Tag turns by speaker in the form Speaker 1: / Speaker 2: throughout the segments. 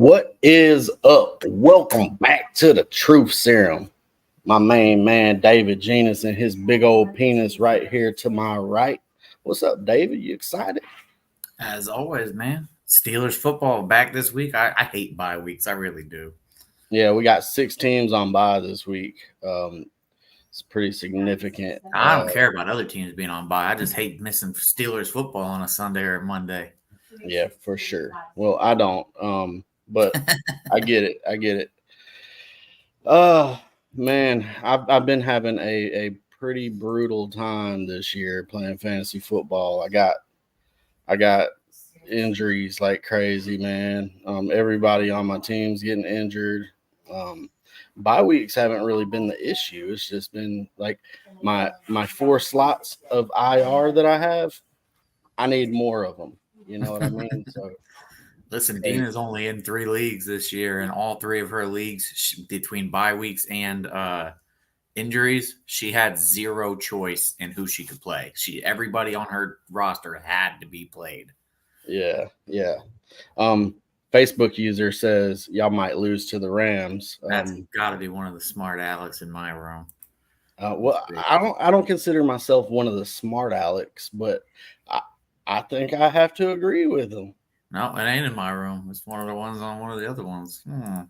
Speaker 1: What is up? Welcome back to the Truth Serum. My main man, David Genus, and his big old penis right here to my right. What's up, David? You excited?
Speaker 2: As always, man. Steelers football back this week. I hate bye weeks. I really do.
Speaker 1: Yeah, we got 6 teams on bye this week. It's pretty significant.
Speaker 2: I don't care about other teams being on bye. I just hate missing Steelers football on a Sunday or Monday.
Speaker 1: Yeah, for sure. Well, I don't. But I get it. I get it. Man, I've been having a pretty brutal time this year playing fantasy football. I got injuries like crazy, man. Everybody on my team's getting injured. Bye weeks haven't really been the issue. It's just been like my 4 slots of IR that I have. I need more of them. You know what I mean? So
Speaker 2: Listen, Dina's only in 3 leagues this year, and all 3 of her leagues between bye weeks and injuries, she had zero choice in who she could play. Everybody on her roster had to be played.
Speaker 1: yeah. Facebook user says y'all might lose to the Rams.
Speaker 2: That's got to be one of the smart Alex in my room.
Speaker 1: Well, I don't consider myself one of the smart Alex, but I think I have to agree with them.
Speaker 2: No, it ain't in my room. It's one of the ones on one of the other ones. Now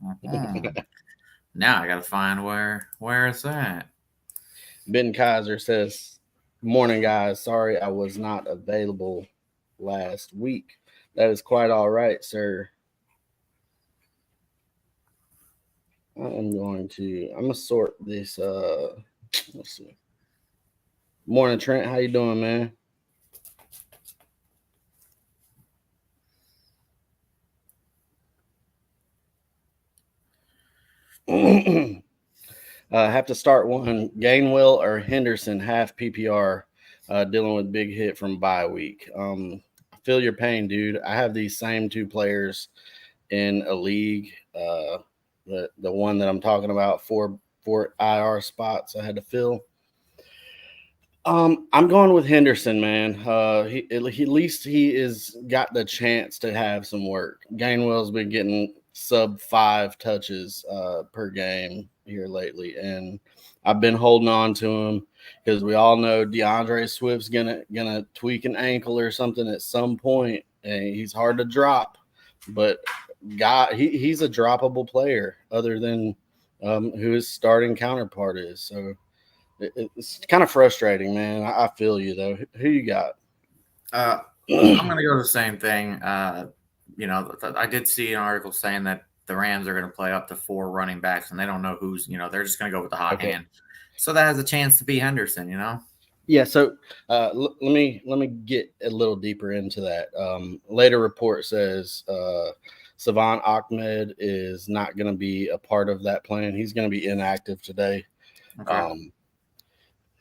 Speaker 2: I got to find where it's at.
Speaker 1: Ben Kaiser says, "Morning, guys. Sorry I was not available last week. That is quite all right, sir. I'm gonna sort this. Let's see. Morning, Trent. How you doing, man?" Have to start one. Gainwell or Henderson, half PPR, dealing with big hit from bye week. I feel your pain, dude. I have these same 2 players in a league. The one that I'm talking about, four IR spots I had to fill. I'm going with Henderson, man. He at least he is got the chance to have some work. Gainwell's been getting sub 5 touches per game here lately, and I've been holding on to him because we all know DeAndre Swift's gonna tweak an ankle or something at some point, and he's hard to drop. But he's a droppable player, other than who his starting counterpart is. So it's kind of frustrating, man. I feel you though. Who you got?
Speaker 2: I'm going to go the same thing. I did see an article saying that the Rams are going to play up to 4 running backs, and they don't know who's. They're just going to go with the hot hand. So that has a chance to be Henderson.
Speaker 1: Yeah. So let me get a little deeper into that. Later report says Savon Ahmed is not going to be a part of that plan. He's going to be inactive today. Okay.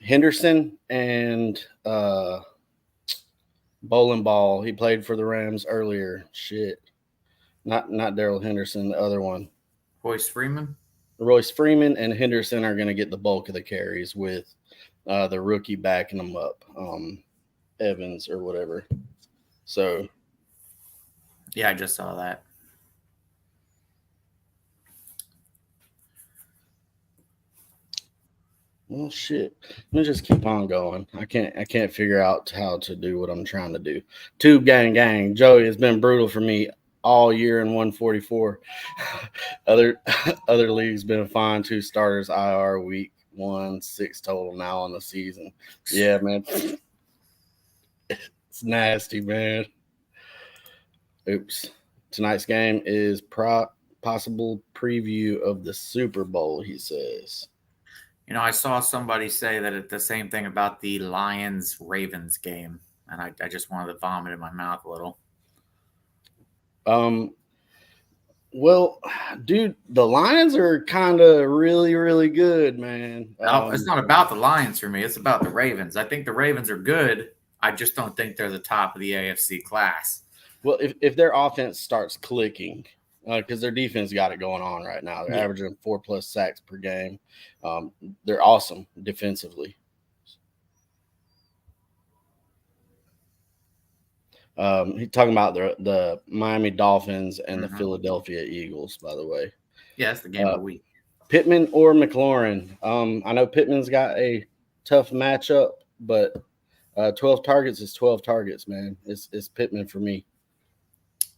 Speaker 1: Henderson and Bowling Ball, he played for the Rams earlier. Shit. Not Darrell Henderson, the other one.
Speaker 2: Royce Freeman
Speaker 1: and Henderson are going to get the bulk of the carries with the rookie backing them up, Evans or whatever. So.
Speaker 2: Yeah, I just saw that.
Speaker 1: Well, shit. Let me just keep on going. I can't figure out how to do what I'm trying to do. Tube gang. Joey has been brutal for me all year in 144. Other leagues been fine. 2 starters IR week 1, 6 total now on the season. Yeah, man. It's nasty, man. Oops. Tonight's game is possible preview of the Super Bowl, he says.
Speaker 2: I saw somebody say that the same thing about the Lions-Ravens game, and I just wanted to vomit in my mouth a little.
Speaker 1: Well, dude, the Lions are kind of really, really good, man.
Speaker 2: No, it's not about the Lions for me. It's about the Ravens. I think the Ravens are good. I just don't think they're the top of the AFC class.
Speaker 1: Well, if their offense starts clicking, because their defense got it going on right now. They're averaging 4+ sacks per game. They're awesome defensively. He's talking about the Miami Dolphins and the
Speaker 2: Mhm.
Speaker 1: Philadelphia Eagles, by the way.
Speaker 2: Yeah, that's the game of the week.
Speaker 1: Pittman or McLaurin? I know Pittman's got a tough matchup, but 12 targets is 12 targets, man. It's Pittman for me.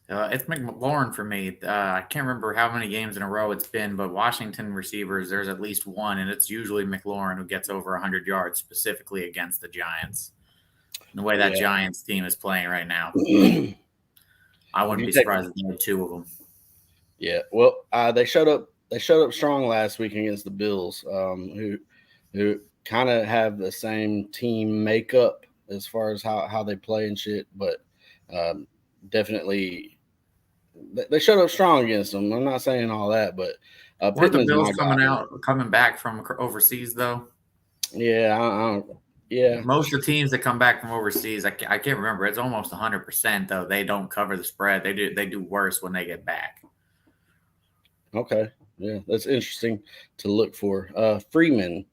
Speaker 2: It's McLaurin for me. I can't remember how many games in a row it's been, but Washington receivers, there's at least one, and it's usually McLaurin who gets over 100 yards, specifically against the Giants. The way that
Speaker 1: Yeah.
Speaker 2: Giants team is playing right now,
Speaker 1: If
Speaker 2: I wouldn't
Speaker 1: you
Speaker 2: be
Speaker 1: take,
Speaker 2: surprised if they had two of them.
Speaker 1: yeah, well, they showed up. They showed up strong last week against the Bills, who kind of have the same team makeup as far as how they play and shit, but definitely they showed up strong against them. I'm not saying all that, but
Speaker 2: Weren't the
Speaker 1: Pittman's
Speaker 2: Bills
Speaker 1: my guy.
Speaker 2: coming back from overseas though?
Speaker 1: Yeah, I don't. Yeah,
Speaker 2: Most of the teams that come back from overseas, I can't remember. It's almost 100% though. They don't cover the spread. They do worse when they get back.
Speaker 1: okay. Yeah, that's interesting to look for. Freeman,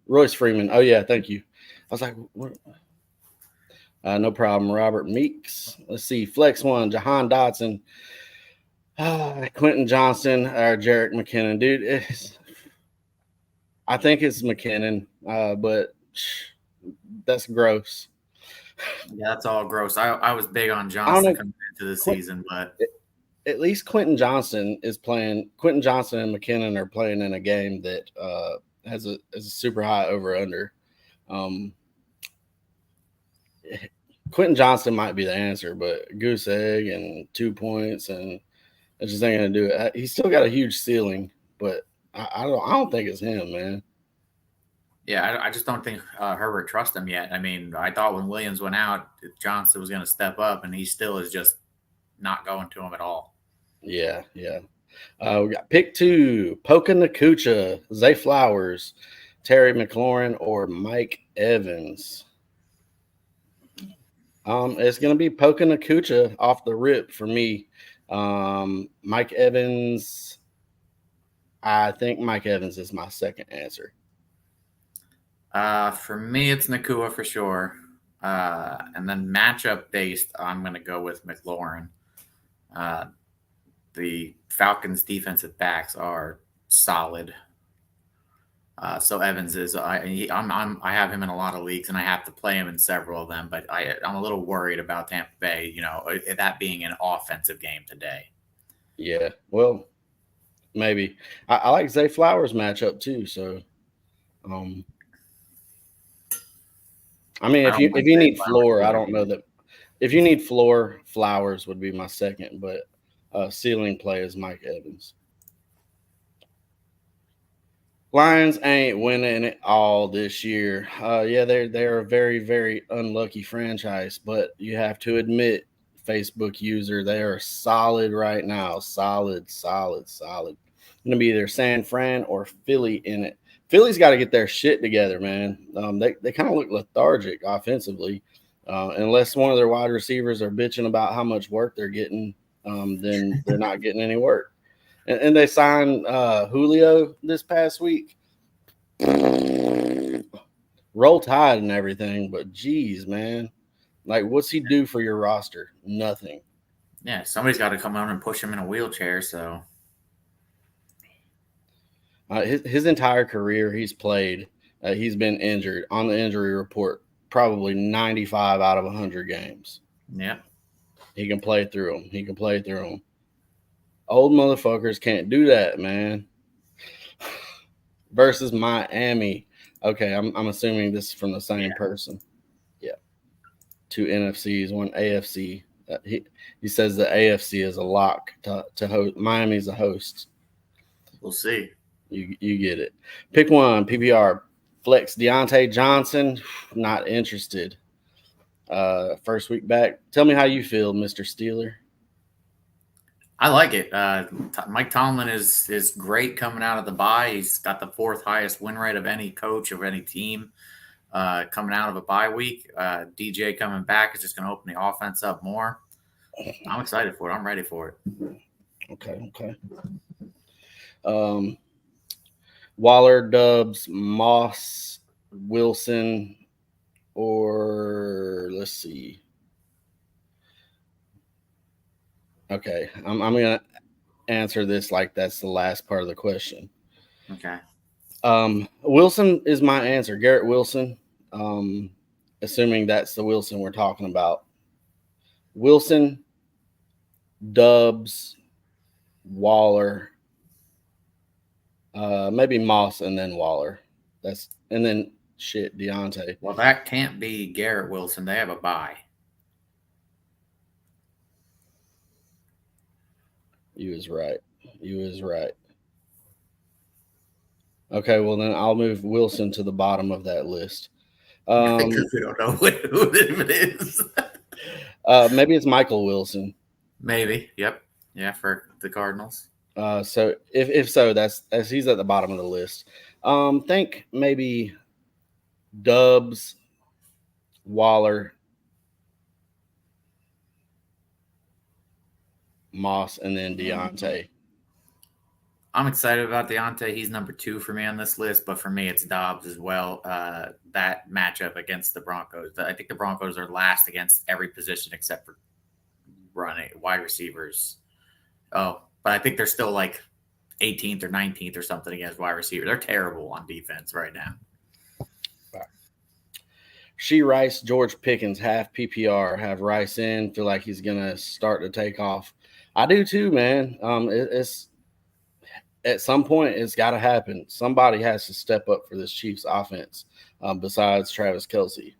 Speaker 1: Royce Freeman. Oh yeah, thank you. I was like, what? No problem. Robert Meeks. Let's see. Flex one. Jahan Dotson. Quentin Johnson or Jerick McKinnon. Dude, I think it's McKinnon, but that's gross.
Speaker 2: Yeah, that's all gross. I was big on
Speaker 1: I don't
Speaker 2: Johnson
Speaker 1: know.
Speaker 2: coming into the
Speaker 1: Quint,
Speaker 2: season, but
Speaker 1: at least Quentin Johnson is playing. Quentin Johnson and McKinnon are playing in a game that has a super high over under. Um, Quentin Johnson might be the answer, but goose egg and 2 points and it just ain't gonna do it. He's still got a huge ceiling, but I don't think it's him, man.
Speaker 2: yeah, I just don't think Herbert trusts him yet. I mean, I thought when Williams went out, Johnson was going to step up, and he still is just not going to him at all.
Speaker 1: Yeah. We got pick 2, Puka Nakucha, Zay Flowers, Terry McLaurin, or Mike Evans. It's gonna be Puka Nakucha off the rip for me. Mike Evans. I think Mike Evans is my second answer.
Speaker 2: For me, it's Nakua for sure. And then matchup based, I'm going to go with McLaurin. The Falcons' defensive backs are solid. So Evans is. I have him in a lot of leagues, and I have to play him in several of them. But I'm a little worried about Tampa Bay. You know, that being an offensive game today.
Speaker 1: Yeah, well, maybe I like Zay Flowers matchup too. So, I mean,
Speaker 2: I
Speaker 1: if
Speaker 2: don't
Speaker 1: you
Speaker 2: like
Speaker 1: need floor, I
Speaker 2: Flowers
Speaker 1: don't know that. If you need floor, Flowers would be my second, but ceiling play is Mike Evans. Lions ain't winning it all this year. Yeah, they're a very very unlucky franchise, but you have to admit, Facebook user, they are solid right now. Solid. Going to be either San Fran or Philly in it. Philly's got to get their shit together, man. They kind of look lethargic offensively, unless one of their wide receivers are bitching about how much work they're getting. Then they're not getting any work. And they signed Julio this past week. Roll Tide and everything, but geez, man, like what's he do for your roster? Nothing.
Speaker 2: Yeah, somebody's got to come out and push him in a wheelchair. So
Speaker 1: His entire career, he's played. He's been injured on the injury report. Probably 95 out of 100 games.
Speaker 2: yeah,
Speaker 1: He can play through them. Old motherfuckers can't do that, man. Versus Miami. Okay, I'm assuming this is from the same person. Yeah. 2 NFCs, 1 AFC. He says the AFC is a lock to host. Miami's a host.
Speaker 2: we'll see.
Speaker 1: You get it. Pick one, PPR. Flex Deontay Johnson. Not interested. First week back. Tell me how you feel, Mr. Steeler.
Speaker 2: I like it. Mike Tomlin is great coming out of the bye. He's got the 4th highest win rate of any coach of any team coming out of a bye week. DJ coming back is just going to open the offense up more. I'm excited for it. I'm ready for it.
Speaker 1: Okay. Waller, Dubs, Moss, Wilson, or let's see. Okay, I'm gonna answer this like that's the last part of the question.
Speaker 2: Okay.
Speaker 1: Wilson is my answer. Garrett Wilson. Assuming that's the Wilson we're talking about. Wilson, Dubs, Waller, maybe Moss, and then Waller. And then Deontay.
Speaker 2: Well, that can't be Garrett Wilson. They have a bye.
Speaker 1: You was right. Okay, well then I'll move Wilson to the bottom of that list.
Speaker 2: Because we don't know who it is.
Speaker 1: Maybe it's Michael Wilson.
Speaker 2: Maybe. Yep. Yeah, for the Cardinals.
Speaker 1: So if so, that's as he's at the bottom of the list. Think maybe Dubs, Waller, Moss, and then Deontay.
Speaker 2: I'm excited about Deontay. He's number 2 for me on this list, but for me, it's Dobbs as well. That matchup against the Broncos. I think the Broncos are last against every position except for running wide receivers. Oh, but I think they're still like 18th or 19th or something against wide receiver. They're terrible on defense right now.
Speaker 1: Rice, George Pickens, half PPR, have Rice in. Feel like he's gonna start to take off. I do too, man. It's at some point it's got to happen. Somebody has to step up for this Chiefs offense besides Travis Kelce.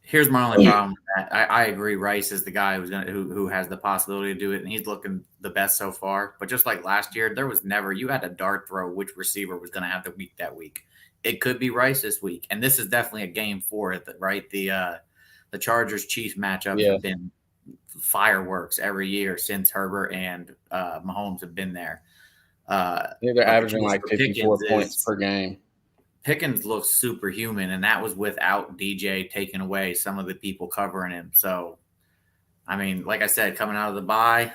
Speaker 2: Here's my only problem with that. I agree. Rice is the guy who has the possibility to do it, and he's looking the best so far. But just like last year, there was never you had to dart throw which receiver was going to have the week that week. It could be Rice this week, and this is definitely a game for it. Right, the Chargers Chiefs matchups have been fireworks every year since Herbert and Mahomes have been there.
Speaker 1: They're averaging like 54 points per game.
Speaker 2: Pickens looks superhuman, and that was without DJ taking away some of the people covering him. So, I mean, like I said, coming out of the bye,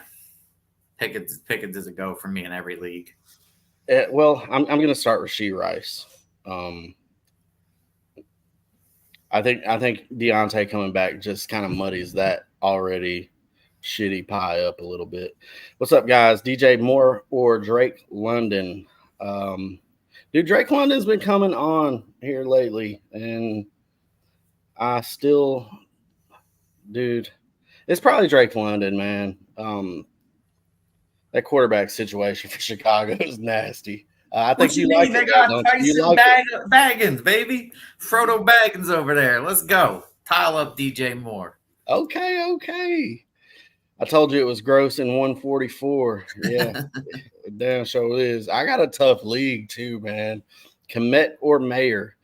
Speaker 2: Pickens is a go for me in every league.
Speaker 1: Well, I'm going to start Rashee Rice. I think Deontay coming back just kind of muddies that already shitty pie up a little bit. What's up, guys? DJ Moore or Drake London? Dude, Drake London's been coming on here lately, and it's probably Drake London, man. That quarterback situation for Chicago is nasty. I think you like it.
Speaker 2: They got Tyson Baggins, baby. Frodo Baggins over there. Let's go. Tile up DJ Moore.
Speaker 1: Okay. I told you it was gross in 144. Yeah, damn sure is. I got a tough league too, man. Kmet or Mayer?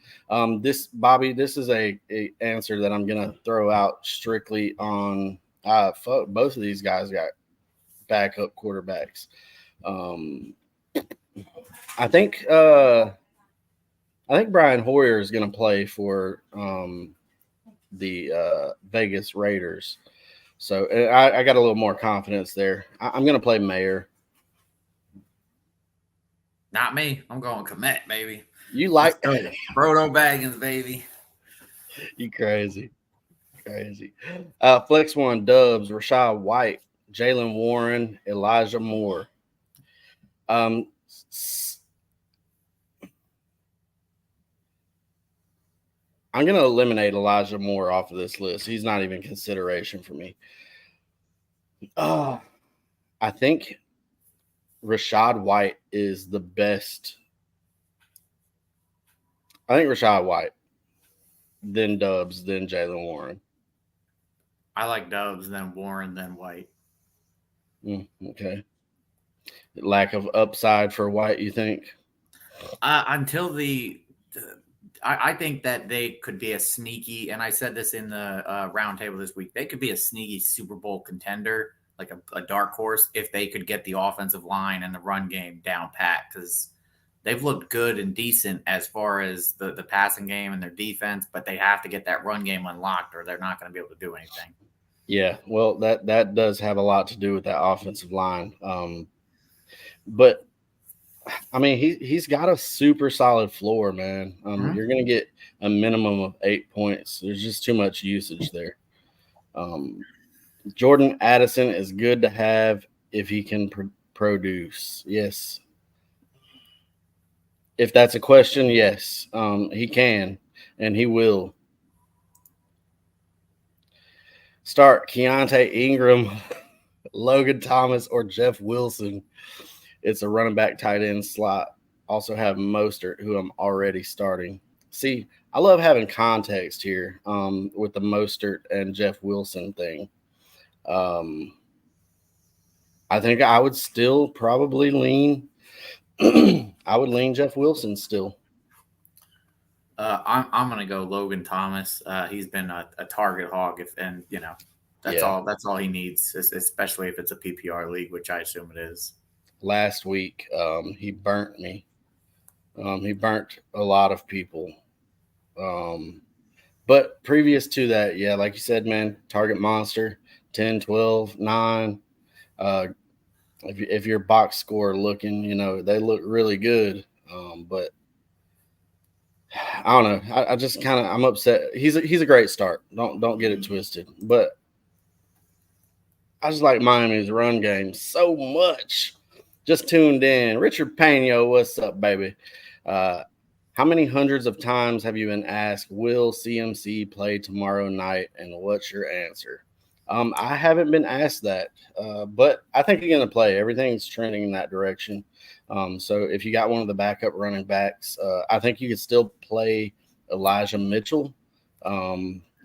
Speaker 1: This is a answer that I'm gonna throw out strictly on. Both of these guys got backup quarterbacks. I think Brian Hoyer is gonna play for the Vegas Raiders. So I got a little more confidence there. I'm going to play Mayer.
Speaker 2: Not me. I'm going Kmet, baby.
Speaker 1: You like
Speaker 2: Frodo Baggins, baby.
Speaker 1: You crazy. Flex one, Dubs, Rachaad White, Jaylen Warren, Elijah Moore. I'm going to eliminate Elijah Moore off of this list. He's not even consideration for me. I think Rachaad White is the best. I think Rachaad White, then Dubs, then Jaylen Warren.
Speaker 2: I like Dubs, then Warren, then White.
Speaker 1: Okay. Lack of upside for White, you think?
Speaker 2: Until I think that they could be a sneaky, and I said this in the roundtable this week, they could be a sneaky Super Bowl contender, like a dark horse, if they could get the offensive line and the run game down pat, because they've looked good and decent as far as the passing game and their defense, but they have to get that run game unlocked or they're not going to be able to do anything.
Speaker 1: Yeah, well, that does have a lot to do with that offensive line. But I mean, he's got a super solid floor, man. You're gonna get a minimum of 8 points. There's just too much usage there. Jordan Addison is good to have if he can produce. Yes. If that's a question, yes, he can and he will. Start Keontae Ingram, Logan Thomas, or Jeff Wilson. It's a running back tight end slot. Also have Mostert, who I'm already starting. See, I love having context here with the Mostert and Jeff Wilson thing. I think I would still probably lean. I would lean Jeff Wilson still.
Speaker 2: I'm gonna go Logan Thomas. He's been a target hog, that's all he needs, especially if it's a PPR league, which I assume it is.
Speaker 1: Last week, he burnt me. He burnt a lot of people. But previous to that, yeah, like you said, man, target monster, 10, 12, 9. If your box score looking, they look really good. But I don't know. I just kind of I'm upset. He's a great start. Don't get it twisted. But I just like Miami's run game so much. Just tuned in. Richard Pena, what's up, baby? How many hundreds of times have you been asked, will CMC play tomorrow night? And what's your answer? I haven't been asked that, but I think he's going to play. Everything's trending in that direction. So if you got one of the backup running backs, I think you could still play Elijah Mitchell.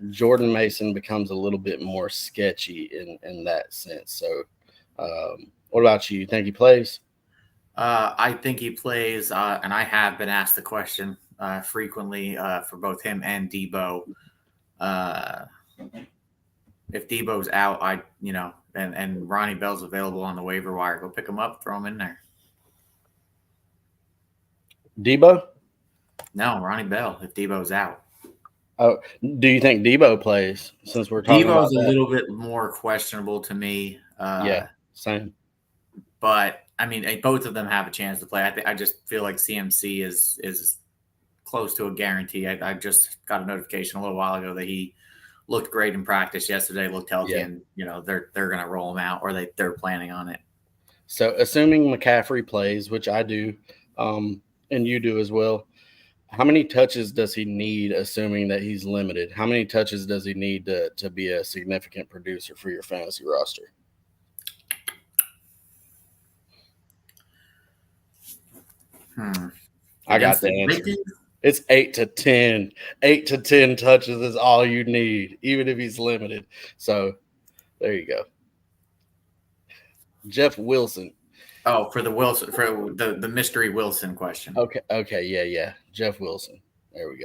Speaker 1: Jordan Mason becomes a little bit more sketchy in that sense. So what about you? You think he plays?
Speaker 2: I think he plays, and I have been asked the question frequently for both him and Debo. If Debo's out, and Ronnie Bell's available on the waiver wire, go pick him up, throw him in there.
Speaker 1: Debo?
Speaker 2: No, Ronnie Bell. If Debo's out.
Speaker 1: Oh, do you think Debo plays? Since we're talking
Speaker 2: Debo's
Speaker 1: about
Speaker 2: a little bit more questionable to me.
Speaker 1: Yeah, same.
Speaker 2: But I mean, both of them have a chance to play. I just feel like CMC is close to a guarantee. I just got a notification a little while ago that he looked great in practice yesterday, looked healthy, and they're going to roll him out, or they're planning on it.
Speaker 1: So assuming McCaffrey plays, which I do, and you do as well, how many touches does he need, assuming that he's limited? How many touches does he need to be a significant producer for your fantasy roster? I got the answer. It's 8 to 10. 8 to 10 touches is all you need, even if he's limited. So there you go. Jeff Wilson.
Speaker 2: Oh, for the mystery Wilson question.
Speaker 1: Okay, yeah. Jeff Wilson. There we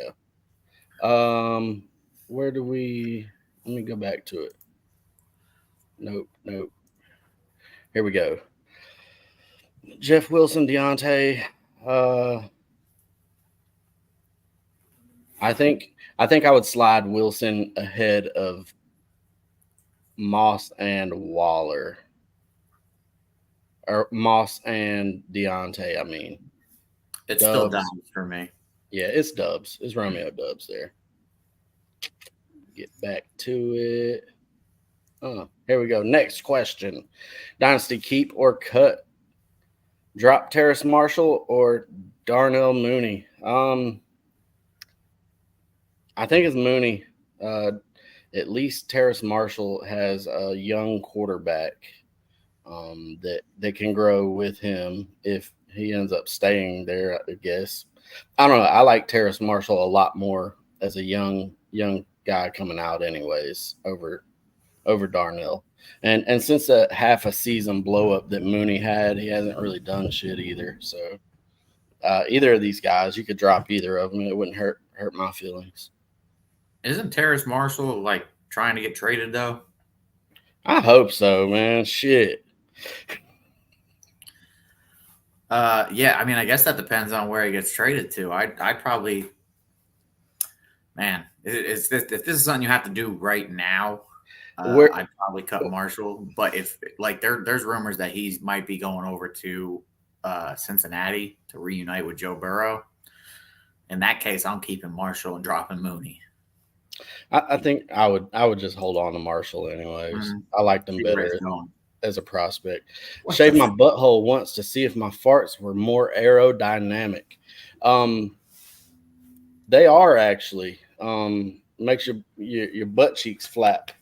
Speaker 1: go. Where do we? Let me go back to it. Nope. Here we go. Jeff Wilson, Deontay. I think I would slide Wilson ahead of Moss and Waller. Or Moss and Deontay, I mean.
Speaker 2: It's Dubs. Still Dubs for me.
Speaker 1: Yeah, it's Dubs. It's Romeo Dubs there. Get back to it. Here we go. Next question. Dynasty, keep or cut? Drop Terrace Marshall or Darnell Mooney? I think it's Mooney. At least Terrace Marshall has a young quarterback that can grow with him if he ends up staying there, I guess. I don't know. I like Terrace Marshall a lot more as a young guy coming out anyways over Darnell. And since that half a season blow up that Mooney had, he hasn't really done shit either. So either of these guys, you could drop either of them. It wouldn't hurt my feelings.
Speaker 2: Isn't Terrace Marshall like trying to get traded though?
Speaker 1: I hope so, man. Shit.
Speaker 2: Yeah, I mean, I guess that depends on where he gets traded to. I'd probably, man, if this is something you have to do right now, I'd probably cut Marshall. But if like there's rumors that he might be going over to Cincinnati to reunite with Joe Burrow. In that case, I'm keeping Marshall and dropping Mooney.
Speaker 1: I think I would just hold on to Marshall anyways. I liked him better as a prospect. Shave my butthole once to see if my farts were more aerodynamic. They are actually. Makes your butt cheeks flap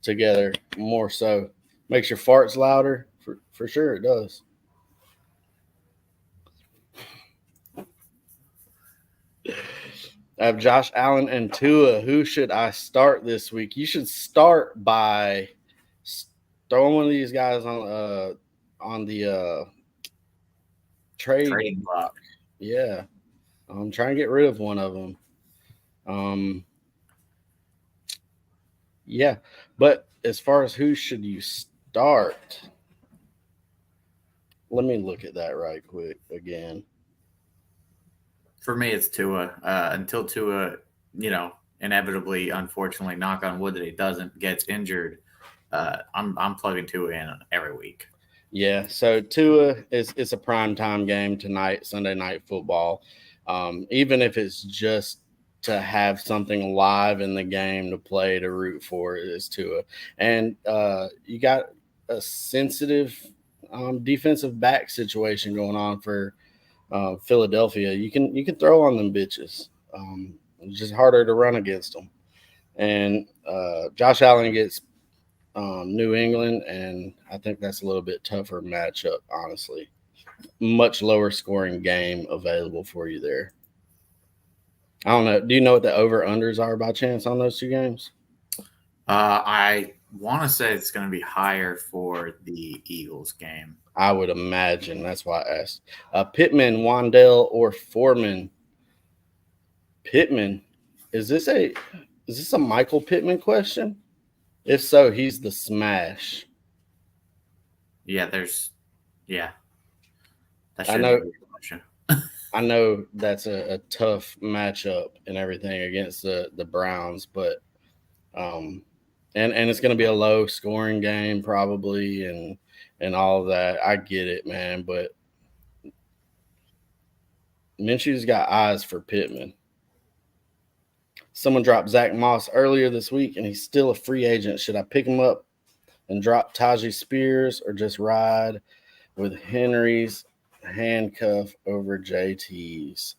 Speaker 1: together more so. Makes your farts louder. For sure it does. I have Josh Allen and Tua. Who should I start this week? You should start by throwing one of these guys on the trading block. Yeah. I'm trying to get rid of one of them. Yeah. But as far as who should you start, let me look at that right quick again.
Speaker 2: For me, it's Tua. Until Tua, inevitably, unfortunately, knock on wood that he doesn't gets injured, I'm plugging Tua in every week.
Speaker 1: Yeah, so Tua it's a primetime game tonight, Sunday Night Football. Even if it's just to have something live in the game to play to root for, is Tua. And you got a sensitive defensive back situation going on for Philadelphia. You can throw on them bitches. It's just harder to run against them. And Josh Allen gets New England, and I think that's a little bit tougher matchup, honestly. Much lower scoring game available for you there. I don't know. Do you know what the over-unders are by chance on those two games?
Speaker 2: I want to say it's going to be higher for the Eagles game.
Speaker 1: I would imagine. That's why I asked. Pittman, Wan'Dale, or Foreman? Pittman. Is this a Michael Pittman question? If so, he's the smash.
Speaker 2: Yeah,
Speaker 1: I know. I know that's a tough matchup and everything against the Browns, but and it's going to be a low scoring game probably, and all of that. I get it, man, but Minshew's got eyes for Pittman. Someone dropped Zach Moss earlier this week, and he's still a free agent. Should I pick him up and drop Tajay Spears, or just ride with Henry's handcuff over JT's?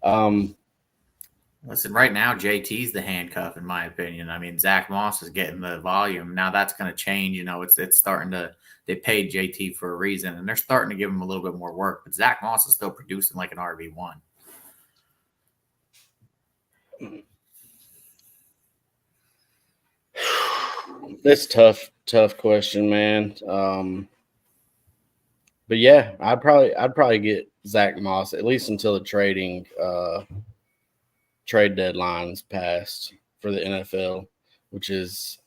Speaker 2: Listen, right now JT's the handcuff, in my opinion. I mean, Zach Moss is getting the volume. Now that's going to change. It's starting to. They paid JT for a reason, and they're starting to give him a little bit more work. But Zach Moss is still producing like an RB1.
Speaker 1: That's tough question, man. But yeah, I'd probably get Zach Moss at least until the trade deadlines passed for the NFL, which is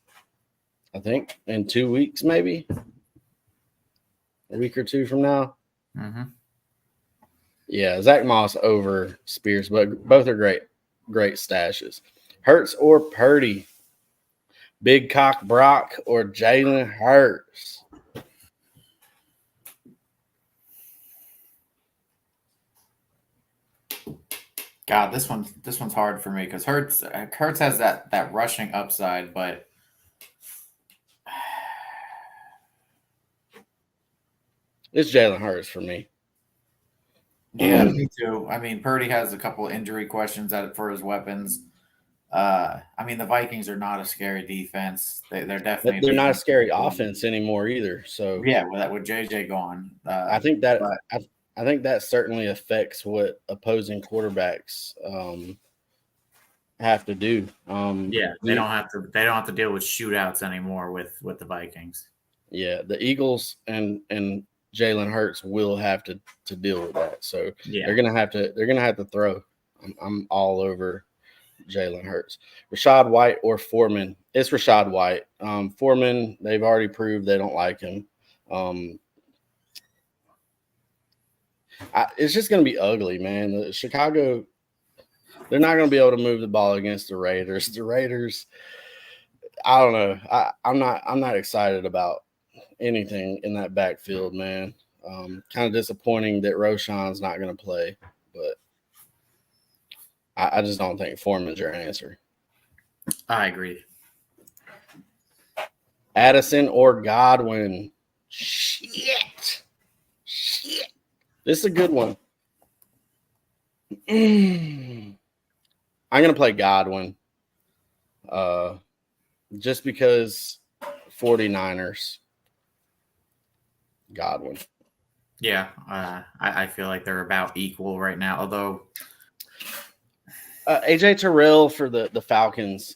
Speaker 1: I think in 2 weeks, maybe a week or two from now.
Speaker 2: Mm-hmm.
Speaker 1: Yeah, Zach Moss over Spears, but both are great stashes. Hurts or Purdy? Big Cock Brock or Jalen Hurts?
Speaker 2: God, this one's hard for me because Hurts has that rushing upside, but
Speaker 1: it's Jalen Hurts for me.
Speaker 2: Yeah, me too. I mean, Purdy has a couple injury questions for his weapons. I mean, the Vikings are not a scary defense. They're definitely
Speaker 1: not a scary offense anymore either. So
Speaker 2: yeah, with JJ gone,
Speaker 1: I think that certainly affects what opposing quarterbacks have to do.
Speaker 2: They don't have to deal with shootouts anymore with the Vikings.
Speaker 1: Yeah, the Eagles and Jalen Hurts will have to deal with that. So they're gonna have to throw. I'm all over Jalen Hurts. Rachaad White or Foreman? It's Rachaad White. Foreman, they've already proved they don't like him. It's just going to be ugly, man. Chicago, they're not going to be able to move the ball against the Raiders. The Raiders, I don't know. I'm not excited about anything in that backfield, man. Kind of disappointing that Roshan's not going to play, but I just don't think Foreman's your answer.
Speaker 2: I agree.
Speaker 1: Addison or Godwin? Shit. This is a good one. I'm going to play Godwin. Just because 49ers. Godwin.
Speaker 2: Yeah, I feel like they're about equal right now, although
Speaker 1: AJ Terrell for the Falcons,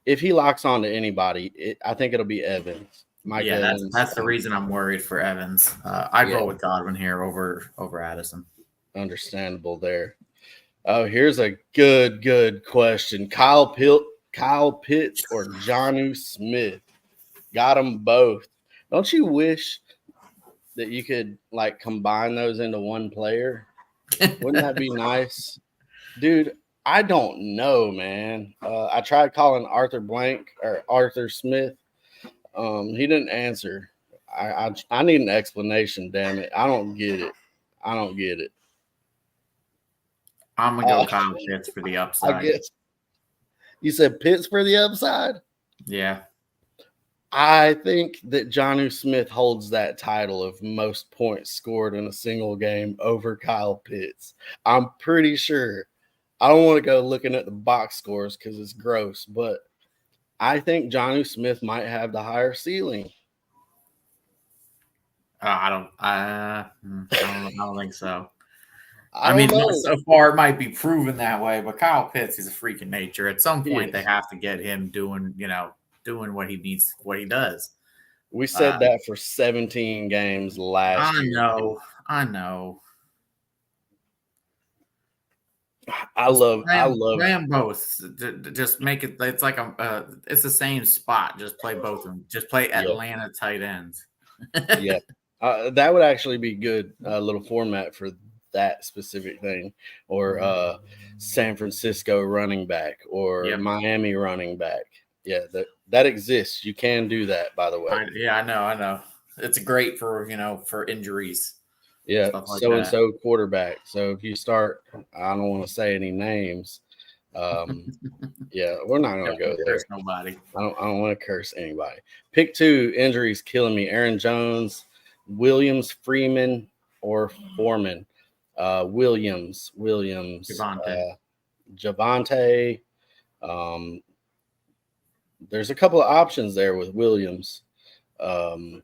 Speaker 1: if he locks on to anybody, I think it'll be Evans. Mike Evans.
Speaker 2: That's the reason I'm worried for Evans. I go with Godwin here over Addison.
Speaker 1: Understandable there. Oh, here's a good question. Kyle Pitts or Jonnu Smith? Got them both. Don't you wish that you could like combine those into one player? Wouldn't that be nice? Dude, I don't know, man. I tried calling Arthur Smith. He didn't answer. I need an explanation, damn it. I don't get it.
Speaker 2: I'm going to go Kyle Pitts for the upside.
Speaker 1: I guess. You said Pitts for the upside?
Speaker 2: Yeah.
Speaker 1: I think that Jonnu Smith holds that title of most points scored in a single game over Kyle Pitts. I'm pretty sure. I don't want to go looking at the box scores because it's gross, but I think Jonnu Smith might have the higher ceiling.
Speaker 2: I don't think so. I mean, so far it might be proven that way, but Kyle Pitts is a freak of nature. At some point, they have to get him doing what he needs, what he does.
Speaker 1: We said that for 17 games last year.
Speaker 2: I know.
Speaker 1: I love
Speaker 2: both. Just make it. It's like it's the same spot. Just play both of them. Just play Atlanta tight ends.
Speaker 1: Yeah, that would actually be good. Little format for that specific thing, or San Francisco running back, or Miami running back. Yeah, that exists. You can do that, by the way.
Speaker 2: I know. It's great for for injuries.
Speaker 1: Yeah, so quarterback. So if you start, I don't want to say any names. Yeah, we're not going to go there.
Speaker 2: There's nobody.
Speaker 1: I don't want to curse anybody. Pick 2 injuries killing me. Aaron Jones, Williams, Freeman, or Foreman. Williams, Javonte. There's a couple of options there with Williams. Aaron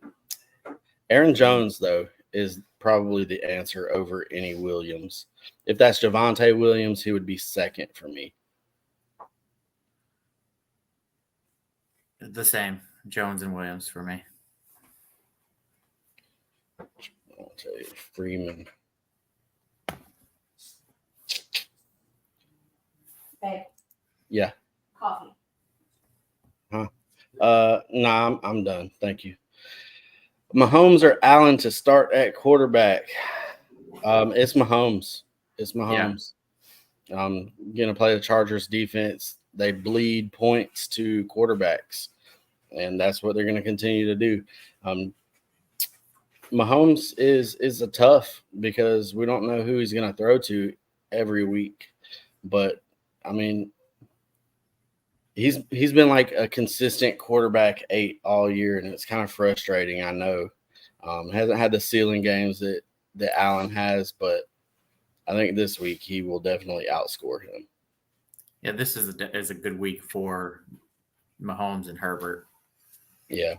Speaker 1: Jones, though, is probably the answer over any Williams. If that's Javonte Williams, he would be second for me.
Speaker 2: The same. Jones and Williams for me.
Speaker 1: I'll tell you, Freeman.
Speaker 3: Babe.
Speaker 1: Yeah.
Speaker 3: Coffee.
Speaker 1: Huh? Nah, I'm done. Thank you. Mahomes or Allen to start at quarterback? It's Mahomes. I'm gonna play the Chargers defense. They bleed points to quarterbacks, and that's what they're gonna continue to do. Mahomes is a tough because we don't know who he's gonna throw to every week, but I mean, he's been like a consistent quarterback 8 all year, and it's kind of frustrating. I know hasn't had the ceiling games that Allen has, but I think this week he will definitely outscore him.
Speaker 2: Yeah, this is a good week for Mahomes and Herbert.
Speaker 1: Yeah.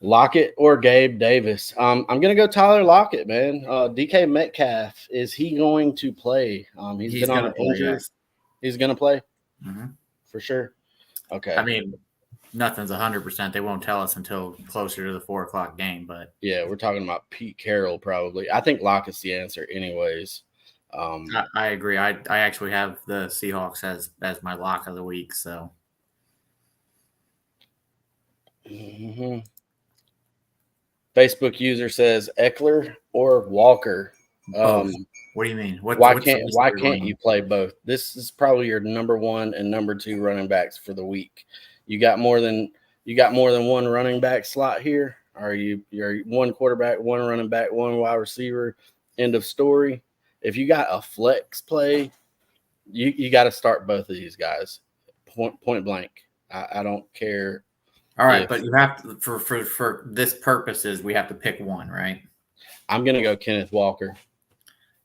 Speaker 1: Lockett or Gabe Davis? I'm going to go Tyler Lockett, man. DK Metcalf, is he going to play? He's been on injury. Yes. He's going to play?
Speaker 2: Mm-hmm.
Speaker 1: For sure. Okay.
Speaker 2: I mean, nothing's 100%. They won't tell us until closer to the 4:00 game, but
Speaker 1: yeah, we're talking about Pete Carroll probably. I think Lockett's the answer anyways.
Speaker 2: I agree. I actually have the Seahawks as my lock of the week, so.
Speaker 1: Mm-hmm. Facebook user says Eckler or Walker.
Speaker 2: What do you mean?
Speaker 1: Why can't you play both? This is probably your number 1 and number 2 running backs for the week. You got more than one running back slot here. You're one quarterback, one running back, one wide receiver. End of story. If you got a flex play, you got to start both of these guys. Point blank. I don't care.
Speaker 2: All right, but you have to for this purposes, we have to pick one, right?
Speaker 1: I'm gonna go Kenneth Walker.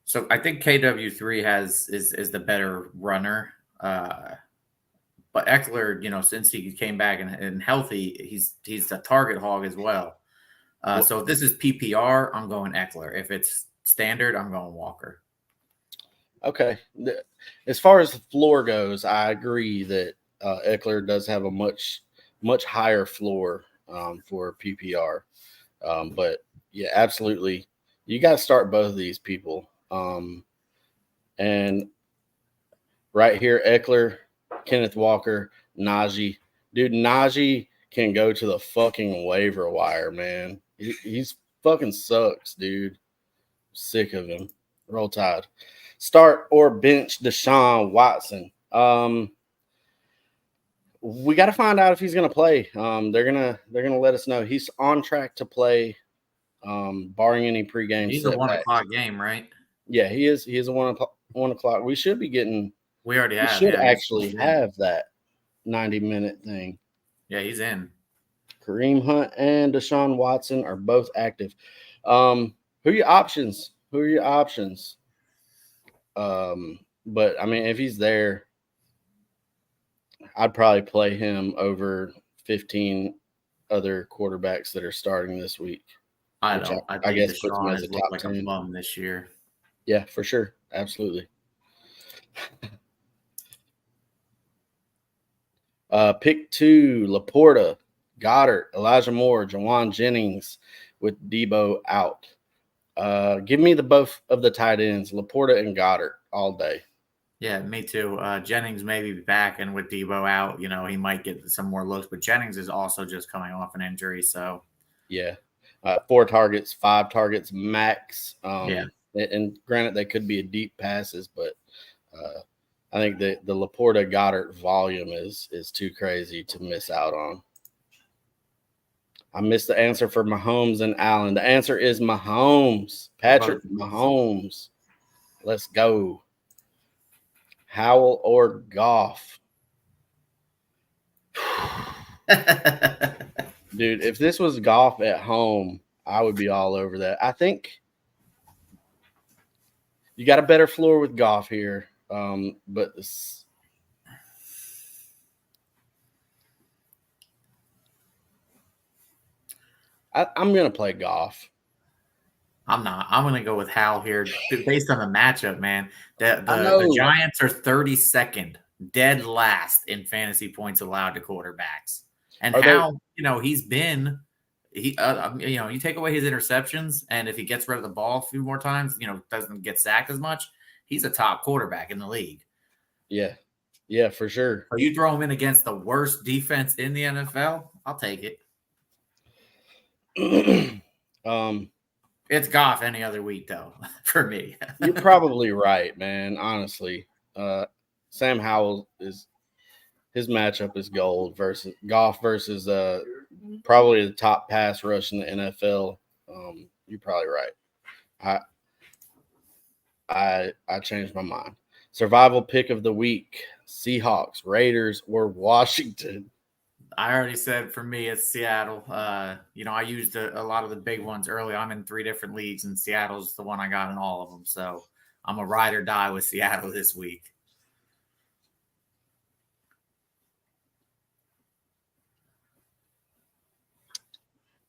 Speaker 2: So I think KW3 is the better runner. But Ekeler, since he came back and healthy, he's a target hog as well. So if this is PPR, I'm going Ekeler. If it's standard, I'm going Walker.
Speaker 1: Okay. As far as the floor goes, I agree that Ekeler does have a much higher floor for PPR. But yeah, absolutely, you got to start both of these people. And right here, Ekeler, Kenneth Walker, Najee. Dude, Najee can go to the fucking waiver wire, man. He's fucking sucks, dude. Sick of him. Roll Tide. Start or bench Deshaun Watson. We got to find out if he's going to play. They're gonna let us know. He's on track to play, barring any pregame.
Speaker 2: He's a 1 o'clock game, right?
Speaker 1: Yeah, he is. He is a 1 o'clock. We should be getting.
Speaker 2: We already have.
Speaker 1: We should actually have that 90-minute thing.
Speaker 2: Yeah, he's in.
Speaker 1: Kareem Hunt and Deshaun Watson are both active. Who are your options? But I mean, if he's there, I'd probably play him over 15 other quarterbacks that are starting this week.
Speaker 2: I don't. I guess Deshaun has looked like 10. A bum this year.
Speaker 1: Yeah, for sure. Absolutely. Pick 2, Laporta, Goddard, Elijah Moore, Jawan Jennings with Debo out. Give me the both of the tight ends, Laporta and Goddard, all day.
Speaker 2: Yeah, me too. Jennings may be back, and with Debo out, he might get some more looks. But Jennings is also just coming off an injury, so
Speaker 1: yeah, 4 targets, 5 targets max.
Speaker 2: Yeah,
Speaker 1: and granted, they could be a deep passes, but I think the Laporta Goddard volume is too crazy to miss out on. I missed the answer for Mahomes and Allen. The answer is Mahomes. Patrick Mahomes. Let's go. Howell or Goff? Dude, if this was Goff at home, I would be all over that. I think you got a better floor with Goff here. But this, I'm going to play Goff.
Speaker 2: I'm not. I'm going to go with Hal here based on the matchup, man. The Giants are 32nd, dead last in fantasy points allowed to quarterbacks. And Hal, he's been you take away his interceptions, and if he gets rid of the ball a few more times, doesn't get sacked as much, he's a top quarterback in the league.
Speaker 1: Yeah. Yeah, for sure.
Speaker 2: So you throw him in against the worst defense in the NFL, I'll take it. It's Goff any other week, though, for me.
Speaker 1: You're probably right, man. Honestly, Sam Howell his matchup is gold versus Goff versus probably the top pass rush in the NFL. You're probably right. I changed my mind. Survival pick of the week: Seahawks, Raiders, or Washington.
Speaker 2: I already said for me it's Seattle. I used a lot of the big ones early. I'm in 3 different leagues, and Seattle's the one I got in all of them. So I'm a ride or die with Seattle this week.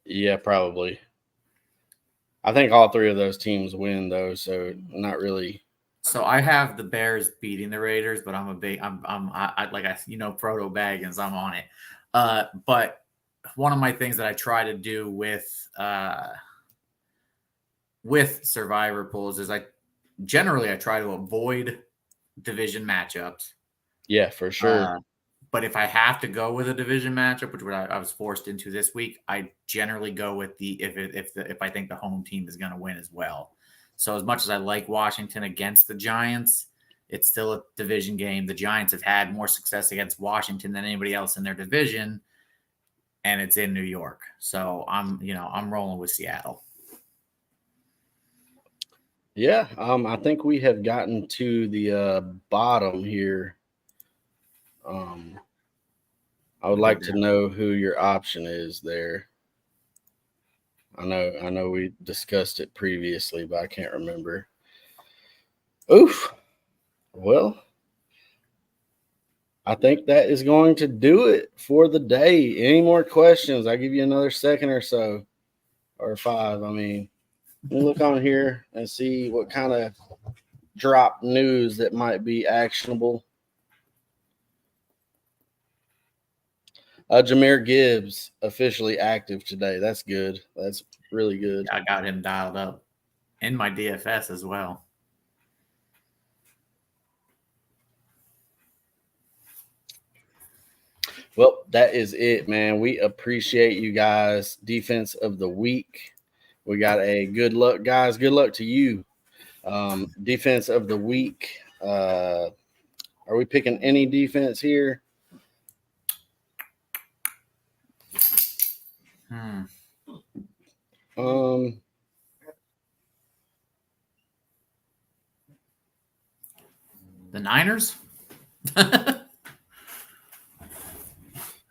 Speaker 1: Yeah, probably. I think all 3 of those teams win, though, so not really.
Speaker 2: So I have the Bears beating the Raiders, but I'm Proto Baggins, I'm on it. But one of my things that I try to do with survivor pools is I try to avoid division matchups.
Speaker 1: Yeah, for sure.
Speaker 2: But if I have to go with a division matchup, which I was forced into this week, I generally go with if I think the home team is going to win as well. So as much as I like Washington against the Giants, it's still a division game. The Giants have had more success against Washington than anybody else in their division. and it's in New York. So I'm rolling with Seattle.
Speaker 1: Yeah, I think we have gotten to the bottom here. I would like to know who your option is there. I know we discussed it previously, but I can't remember. Oof. Well, I think that is going to do it for the day. Any more questions? I give you another second or so, or 5. I mean, let me look on here and see what kind of drop news that might be actionable. Jahmyr Gibbs officially active today. That's good. That's really good.
Speaker 2: I got him dialed up in my DFS as well.
Speaker 1: Well, that is it, man. We appreciate you guys. Defense of the week. We got a good luck, guys. Good luck to you. Defense of the week. Are we picking any defense here?
Speaker 2: The Niners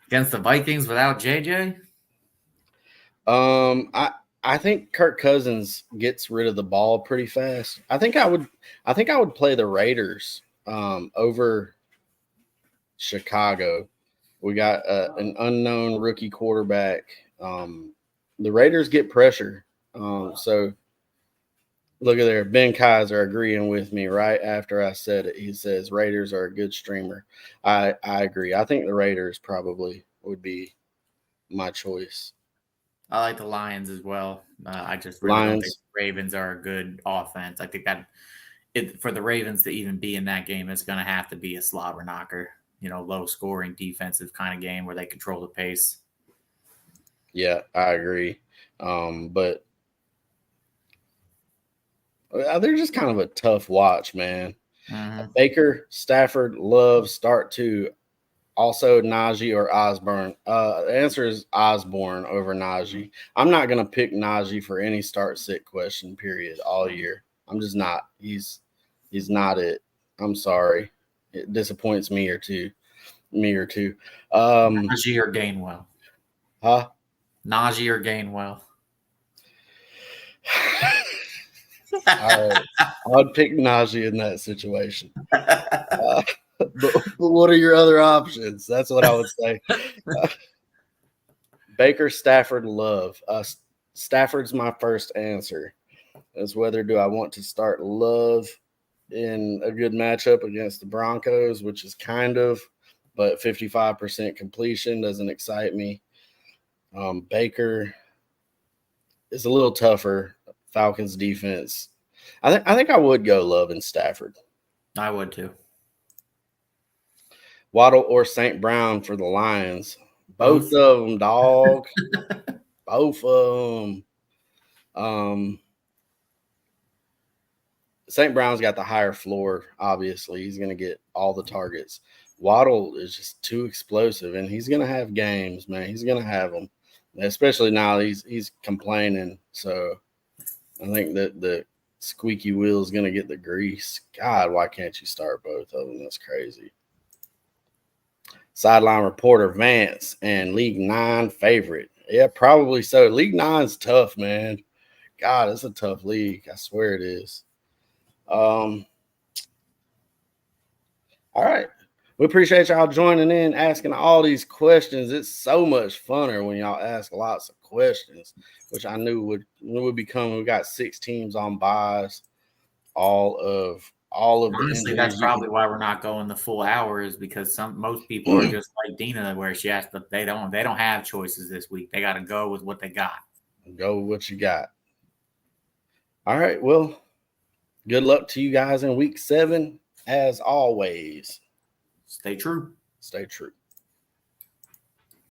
Speaker 2: against the Vikings without JJ.
Speaker 1: I think Kirk Cousins gets rid of the ball pretty fast. I think I would play the Raiders over Chicago. We got an unknown rookie quarterback. The Raiders get pressure. So look at there. Ben Kaiser agreeing with me right after I said it. He says Raiders are a good streamer. I agree. I think the Raiders probably would be my choice.
Speaker 2: I like the Lions as well. I just really don't think the Ravens are a good offense. I think that for the Ravens to even be in that game, it's going to have to be a slobber knocker, low scoring defensive kind of game where they control the pace.
Speaker 1: Yeah, I agree. But they're just kind of a tough watch, man.
Speaker 2: Mm-hmm.
Speaker 1: Baker, Stafford, Love, start 2. Also, Najee or Osborne. The answer is Osborne over Najee. I'm not going to pick Najee for any start-sit question, period, all year. I'm just not. He's not it. I'm sorry. It disappoints me or two.
Speaker 2: Najee or Gainwell?
Speaker 1: Huh?
Speaker 2: Najee or Gainwell?
Speaker 1: I'd pick Najee in that situation. But what are your other options? That's what I would say. Baker, Stafford, Love. Stafford's my first answer. Is whether do I want to start Love in a good matchup against the Broncos, which is kind of, but 55% completion doesn't excite me. Baker is a little tougher. Falcons defense. I think I would go Love and Stafford.
Speaker 2: I would too.
Speaker 1: Waddle or St. Brown for the Lions. Both of them, dog. Both of them. St. Brown's got the higher floor, obviously. He's going to get all the targets. Waddle is just too explosive, and he's going to have games, man. He's going to have them, especially now he's complaining. So I think that the squeaky wheel is going to get the grease. God, why can't you start both of them? That's crazy. Sideline reporter Vance and League 9 favorite. Yeah, probably so. League 9's tough, man. God, it's a tough league. I swear it is. All right. We appreciate y'all joining in, asking all these questions. It's so much funner when y'all ask lots of questions, which I knew would become. We got 6 teams on buys. All of
Speaker 2: honestly, that's probably why we're not going the full hour, is because most people are just like Dina, where she asked, but they don't have choices this week. They got to go with what they got.
Speaker 1: Go with what you got. All right. Well, good luck to you guys in week 7. As always,
Speaker 2: stay true.
Speaker 1: Stay true.